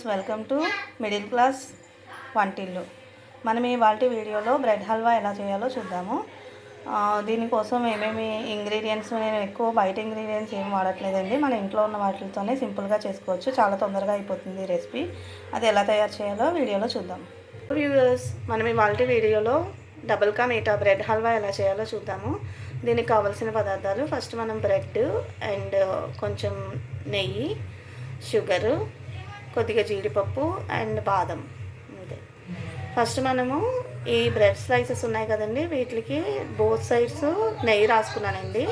Viewers, welcome to middle class వంటిల్లు. మనం ఇవాల్టి వీడియోలో బ్రెడ్ హల్వా ఎలా చేయాలో చూద్దాము. దీనికోసం ఏమేమి ఇంగ్రీడియంట్స్, నేను ఎక్కువ బయట ఇంగ్రీడియంట్స్ ఏం వాడట్లేదండి. మన ఇంట్లో ఉన్న వాటితోనే సింపుల్గా చేసుకోవచ్చు. చాలా తొందరగా అయిపోతుంది రెసిపీ. అది ఎలా తయారు చేయాలో వీడియోలో చూద్దాం. వ్యూవర్స్, మనం ఇవాల్టి వీడియోలో డబుల్ కా మీఠా బ్రెడ్ హల్వా ఎలా చేయాలో చూద్దాము. దీనికి కావాల్సిన పదార్థాలు: ఫస్ట్ మనం బ్రెడ్ అండ్ కొంచెం నెయ్యి, షుగరు, కొద్దిగా జీడిపప్పు అండ్ బాదం. అంతే. ఫస్ట్ మనము ఈ బ్రెడ్ స్లైసెస్ ఉన్నాయి కదండి, వీటికి బోత్ సైడ్స్ నెయ్యి రాసుకున్నానండి.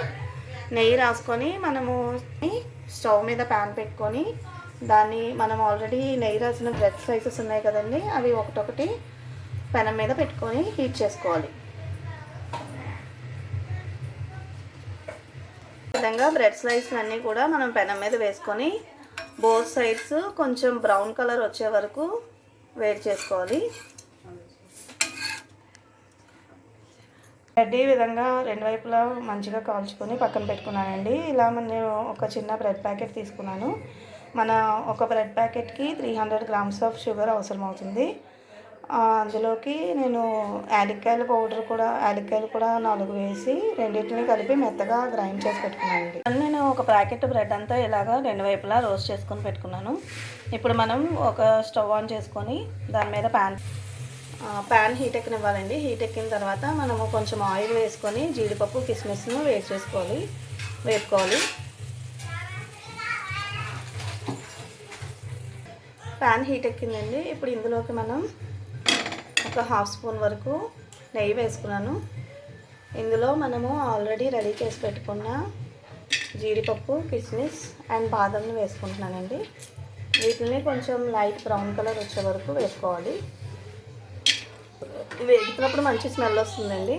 నెయ్యి రాసుకొని మనము స్టవ్ మీద ప్యాన్ పెట్టుకొని దాన్ని మనం ఆల్రెడీ నెయ్యి రాసిన బ్రెడ్ స్లైసెస్ ఉన్నాయి కదండి, అవి ఒకటొకటి పెనం మీద పెట్టుకొని హీట్ చేసుకోవాలి. ఈ విధంగా బ్రెడ్ స్లైస్ అన్నీ కూడా మనం పెనం మీద వేసుకొని బోత్ సైడ్స్ కొంచెం బ్రౌన్ కలర్ వచ్చే వరకు వేడి చేసుకోవాలి. బ్రెడ్ ఈ విధంగా రెండు వైపులా మంచిగా కాల్చుకొని పక్కన పెట్టుకున్నానండి. ఇలా నేను ఒక చిన్న బ్రెడ్ ప్యాకెట్ తీసుకున్నాను. మన ఒక బ్రెడ్ ప్యాకెట్కి 300 grams ఆఫ్ షుగర్ అవసరం అవుతుంది. అందులోకి నేను యాలక్కాయల పౌడర్ కూడా, యాలక్కాయలు కూడా 4 వేసి రెండింటిని కలిపి మెత్తగా గ్రైండ్ చేసి పెట్టుకున్నానండి. నేను ఒక ప్యాకెట్ బ్రెడ్ అంతా ఇలాగా రెండు వైపులా రోస్ట్ చేసుకొని పెట్టుకున్నాను. ఇప్పుడు మనం ఒక స్టవ్ ఆన్ చేసుకొని దాని మీద ప్యాన్ హీట్ ఎక్కనివ్వాలండి. హీట్ ఎక్కిన తర్వాత మనము కొంచెం ఆయిల్ వేసుకొని జీడిపప్పు, కిస్మిస్ను వేపుకోవాలి. ప్యాన్ హీట్ ఎక్కిందండి. ఇప్పుడు ఇందులోకి మనం ఒక 1/2 స్పూన్ వరకు నెయ్యి వేసుకున్నాను. ఇందులో మనము ఆల్రెడీ రెడీ చేసి పెట్టుకున్న జీడిపప్పు, కిస్మిస్ అండ్ బాదంని వేసుకుంటున్నానండి. వీటిని కొంచెం లైట్ బ్రౌన్ కలర్ వచ్చే వరకు వేసుకోవాలి. వేగుతున్నప్పుడు మంచి స్మెల్ వస్తుందండి.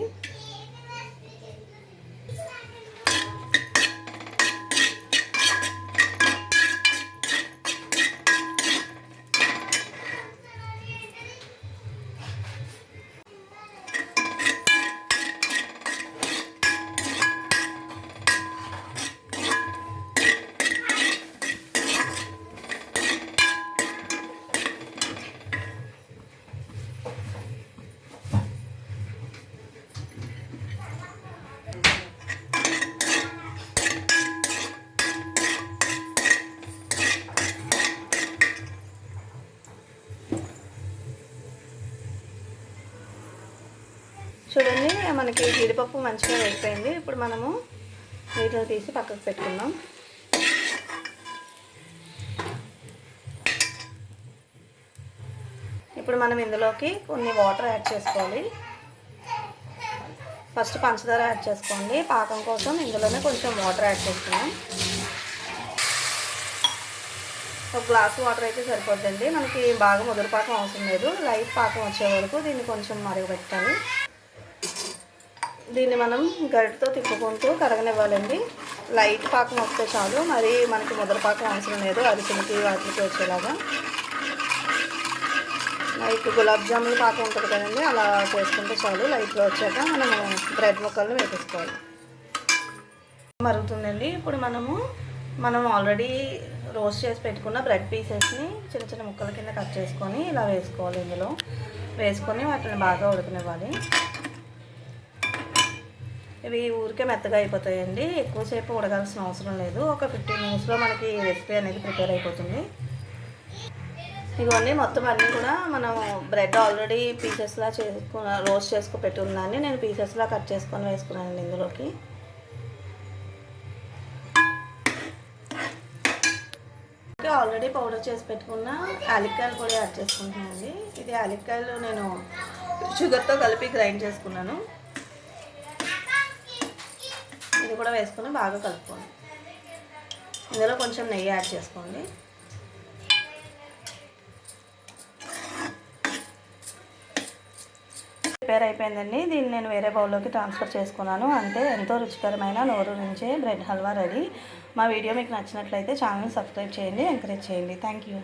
చూడండి, మనకి జీడిపప్పు మంచిగా వేగిపోయింది. ఇప్పుడు మనము వీటిని తీసి పక్కకు పెట్టుకుందాం. ఇప్పుడు మనం ఇందులోకి కొన్ని వాటర్ యాడ్ చేసుకోవాలి. ఫస్ట్ పంచదార యాడ్ చేసుకోండి. పాకం కోసం ఇందులోనే కొంచెం వాటర్ యాడ్ చేసుకున్నాం. ఒక గ్లాసు వాటర్ అయితే సరిపోద్దండి. మనకి బాగా ముదురు పాకం అవసరం లేదు. లైట్ పాకం వచ్చే వరకు దీన్ని కొంచెం మరగబెట్టాలి. దీన్ని మనం గరిటతో తిప్పుకుంటూ కరగనివ్వాలండి. లైట్ పాకం వస్తే చాలు, మరి మనకి ముద్దల పాకం అవసరం లేదు. అరిసెలకి వాటికి వచ్చేలాగా లైట్ గులాబ్ జామున్ పాకం ఉంటుంది కదండి, అలా చేసుకుంటే చాలు. లైట్గా వచ్చాక మనము బ్రెడ్ ముక్కలను వేసుకోవాలి. మరుగుతుందండి. ఇప్పుడు మనం ఆల్రెడీ రోస్ట్ చేసి పెట్టుకున్న బ్రెడ్ పీసెస్ని చిన్న చిన్న ముక్కల కింద కట్ చేసుకొని ఇలా వేసుకోవాలి. ఇందులో వేసుకొని వాటిని బాగా ఉడకనివ్వాలి. ఇవి ఊరికే మెత్తగా అయిపోతాయండి. ఎక్కువసేపు ఉడకాల్సిన అవసరం లేదు. ఒక 15 minutesలో మనకి రెసిపీ అనేది ప్రిపేర్ అయిపోతుంది. ఇవన్నీ మొత్తం అన్నీ కూడా మనం బ్రెడ్ ఆల్రెడీ పీసెస్లా రోస్ట్ చేసుకుని పెట్టుకున్నాను. నేను పీసెస్లా కట్ చేసుకొని వేసుకున్నానండి. ఇందులోకి ఆల్రెడీ పౌడర్ చేసి పెట్టుకున్న యాలక్కాయలు కూడా యాడ్ చేసుకుంటున్నానండి. ఇది యాలక్కాయలు నేను షుగర్తో కలిపి గ్రైండ్ చేసుకున్నాను. ఇది కూడా వేసుకొని బాగా కలుపుకోండి. ఇందులో కొంచెం నెయ్యి యాడ్ చేసుకోండి. ప్రిపేర్ అయిపోయిందండి. దీన్ని నేను వేరే బౌల్లోకి ట్రాన్స్ఫర్ చేసుకున్నాను. అంతే, ఎంతో రుచికరమైన నోరు నుంచే బ్రెడ్ హల్వా రెడీ. మా వీడియో మీకు నచ్చినట్లయితే ఛానల్ని సబ్స్క్రైబ్ చేయండి, ఎంకరేజ్ చేయండి. Thank you.